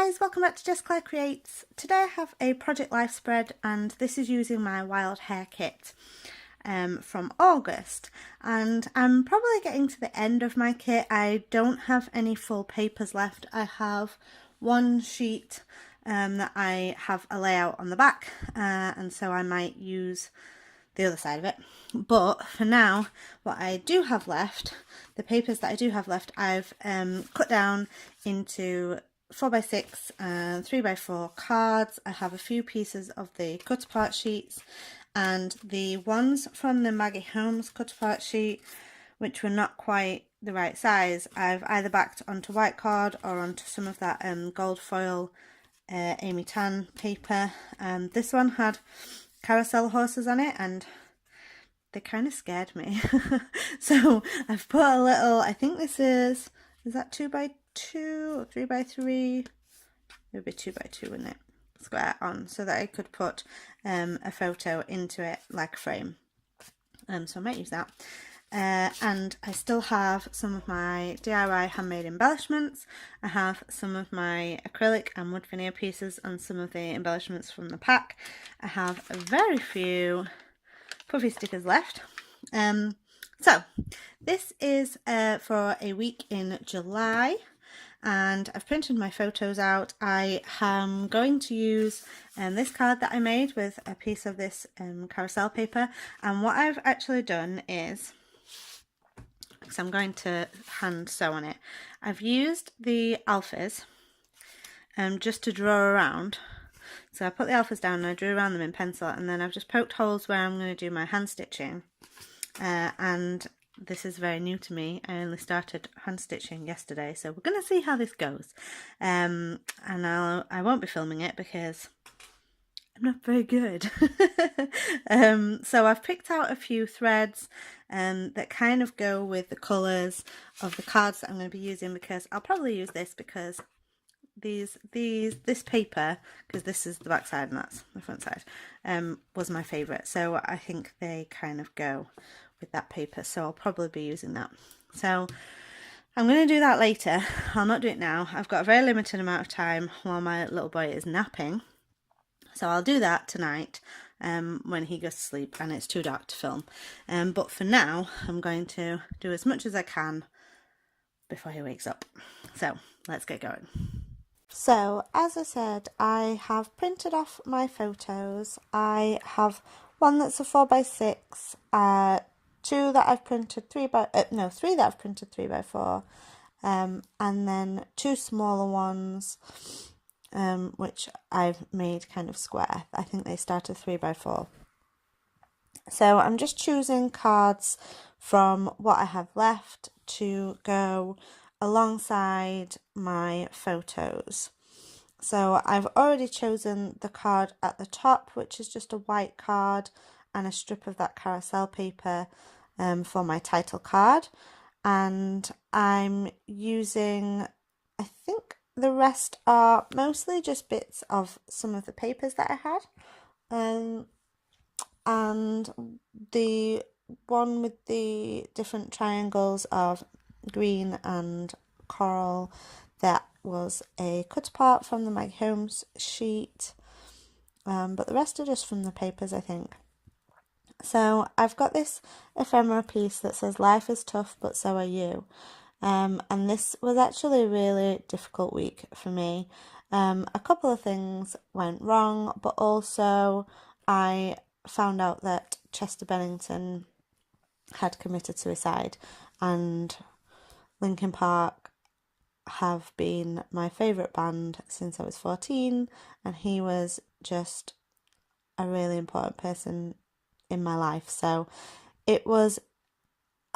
guys, welcome back to Jess Creates. Today I have a Project Life spread and this is using my wild hair kit from August, and I'm probably getting to the end of my kit. I don't have any full papers left. I have one sheet that I have a layout on the back and so I might use the other side of it, but for now what I do have left, the papers that I do have left, I've cut down into 4x6 and 3x4 cards. I have a few pieces of the cut apart sheets and the ones from the Maggie Holmes cut apart sheet, which were not quite the right size, I've either backed onto white card or onto some of that gold foil Amy Tan paper. This one had carousel horses on it and they kind of scared me. So I've put a little, I think this is that 2x2 or 3x3? It would be 2x2, wouldn't it? Square on, so that I could put a photo into it like a frame. So I might use that. And I still have some of my DIY handmade embellishments. I have some of my acrylic and wood veneer pieces and some of the embellishments from the pack. I have very few puffy stickers left. So this is for a week in July, and I've printed my photos out. I am going to use this card that I made with a piece of this carousel paper, and what I've actually done is, because I'm going to hand sew on it, I've used the alphas just to draw around. So I put the alphas down and I drew around them in pencil, and then I've just poked holes where I'm going to do my hand stitching. And this is very new to me. I only started hand stitching yesterday, so we're going to see how this goes. And I won't be filming it because I'm not very good. So I've picked out a few threads that kind of go with the colours of the cards that I'm going to be using, because I'll probably use this because this paper, because this is the back side and that's the front side, was my favourite, so I think they kind of go with that paper, so I'll probably be using that. So I'm going to do that later. I'll not do it now. I've got a very limited amount of time while my little boy is napping, so I'll do that tonight when he goes to sleep and it's too dark to film. But for now I'm going to do as much as I can before he wakes up. So let's get going. So as I said, I have printed off my photos. I have one that's a 4x6, three that I've printed 3x4, and then two smaller ones, which I've made kind of square. I think they start at 3x4. So I'm just choosing cards from what I have left to go alongside my photos. So I've already chosen the card at the top, which is just a white card and a strip of that carousel paper for my title card, and I'm using, I think the rest are mostly just bits of some of the papers that I had, and the one with the different triangles of green and coral, that was a cut apart from the Maggie Holmes sheet, but the rest are just from the papers, I think. So I've got this ephemera piece that says life is tough but so are you, and this was actually a really difficult week for me. A couple of things went wrong, but also I found out that Chester Bennington had committed suicide, and Linkin Park have been my favourite band since I was 14, and he was just a really important person in my life. So it was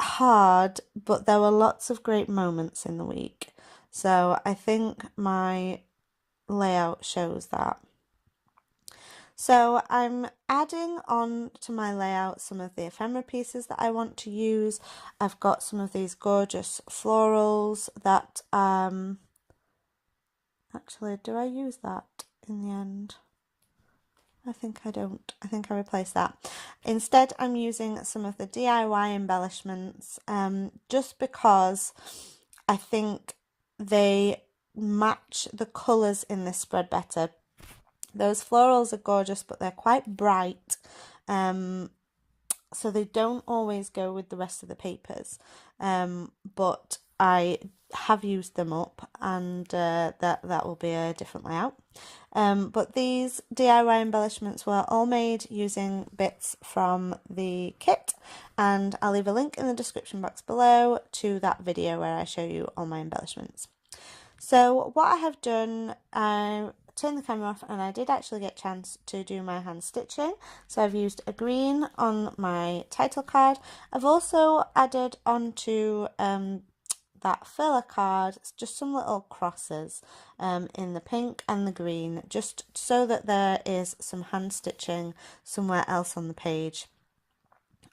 hard, but there were lots of great moments in the week. So I think my layout shows that. So I'm adding on to my layout some of the ephemera pieces that I want to use. I've got some of these gorgeous florals that, actually, do I use that in the end? I think I don't. I think I replace that. Instead, I'm using some of the DIY embellishments, just because I think they match the colours in this spread better. Those florals are gorgeous, but they're quite bright, so they don't always go with the rest of the papers, but I have used them up, and that will be a different layout. But these DIY embellishments were all made using bits from the kit, and I'll leave a link in the description box below to that video where I show you all my embellishments. So what I have done, I turned the camera off and I did actually get a chance to do my hand stitching. So I've used a green on my title card. I've also added onto that filler card just some little crosses in the pink and the green, just so that there is some hand stitching somewhere else on the page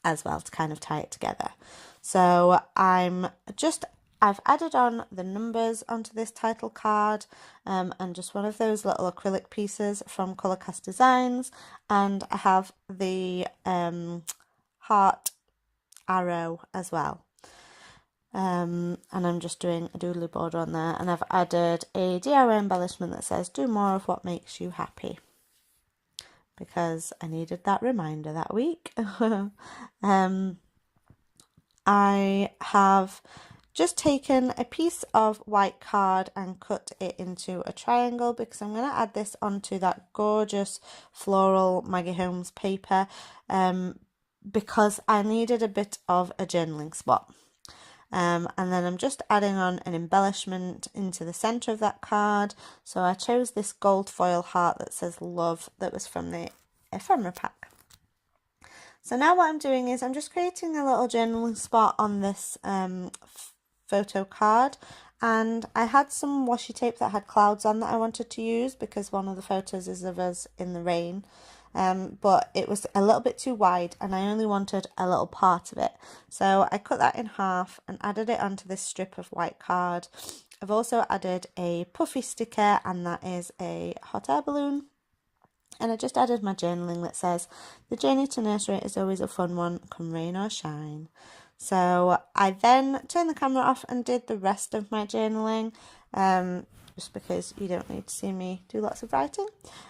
as well to kind of tie it together. So I've added on the numbers onto this title card, and just one of those little acrylic pieces from Colourcast Designs, and I have the heart arrow as well. And I'm just doing a doodly border on there, and I've added a DIY embellishment that says do more of what makes you happy, because I needed that reminder that week. I have just taken a piece of white card and cut it into a triangle, because I'm going to add this onto that gorgeous floral Maggie Holmes paper, because I needed a bit of a journaling spot. And then I'm just adding on an embellishment into the centre of that card. So I chose this gold foil heart that says love, that was from the ephemera pack. So now what I'm doing is I'm just creating a little journaling spot on this photo card, and I had some washi tape that had clouds on that I wanted to use, because one of the photos is of us in the rain, but it was a little bit too wide and I only wanted a little part of it, so I cut that in half and added it onto this strip of white card. I've also added a puffy sticker, and that is a hot air balloon. And I just added my journaling that says, the journey to nursery is always a fun one, come rain or shine. So I then turned the camera off and did the rest of my journaling, just because you don't need to see me do lots of writing.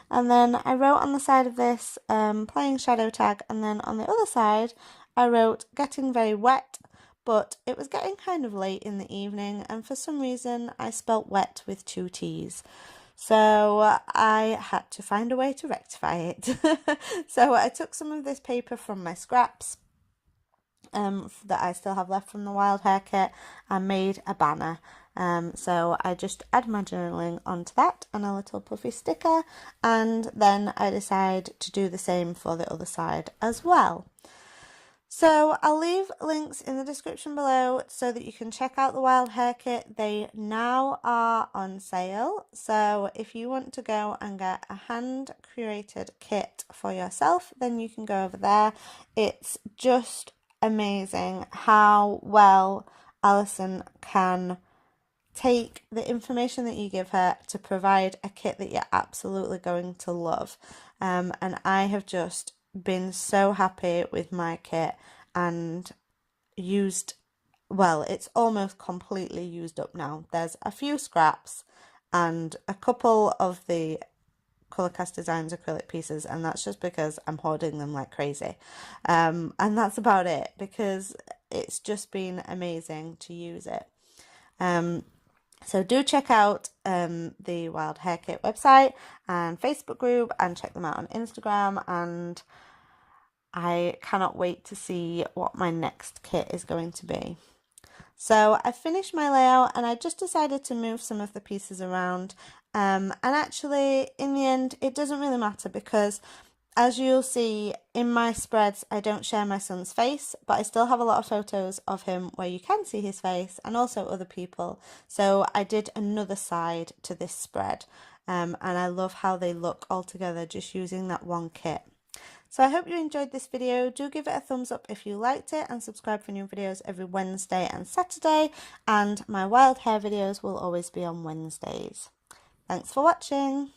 And then I wrote on the side of this, playing shadow tag, and then on the other side I wrote getting very wet, but it was getting kind of late in the evening, and for some reason I spelt wet with 2 T's. So I had to find a way to rectify it. So I took some of this paper from my scraps that I still have left from the Wild Hare kit, and made a banner. So I just add my journaling onto that and a little puffy sticker, and then I decide to do the same for the other side as well. So I'll leave links in the description below so that you can check out the Wild Hare kit. They now are on sale, so if you want to go and get a hand created kit for yourself, then you can go over there. It's just amazing how well Alison can take the information that you give her to provide a kit that you're absolutely going to love. And I have just been so happy with my kit, and it's almost completely used up now. There's a few scraps and a couple of the Colourcast Designs acrylic pieces, and that's just because I'm hoarding them like crazy. And that's about it, because it's just been amazing to use it. So do check out the Wild Hare Kit website and Facebook group, and check them out on Instagram, and I cannot wait to see what my next kit is going to be. So I finished my layout, and I just decided to move some of the pieces around, and actually in the end it doesn't really matter, because as you'll see in my spreads, I don't share my son's face, but I still have a lot of photos of him where you can see his face, and also other people. So I did another side to this spread, and I love how they look all together just using that one kit. So I hope you enjoyed this video. Do give it a thumbs up if you liked it, and subscribe for new videos every Wednesday and Saturday, and my Wild Hare videos will always be on Wednesdays. Thanks for watching.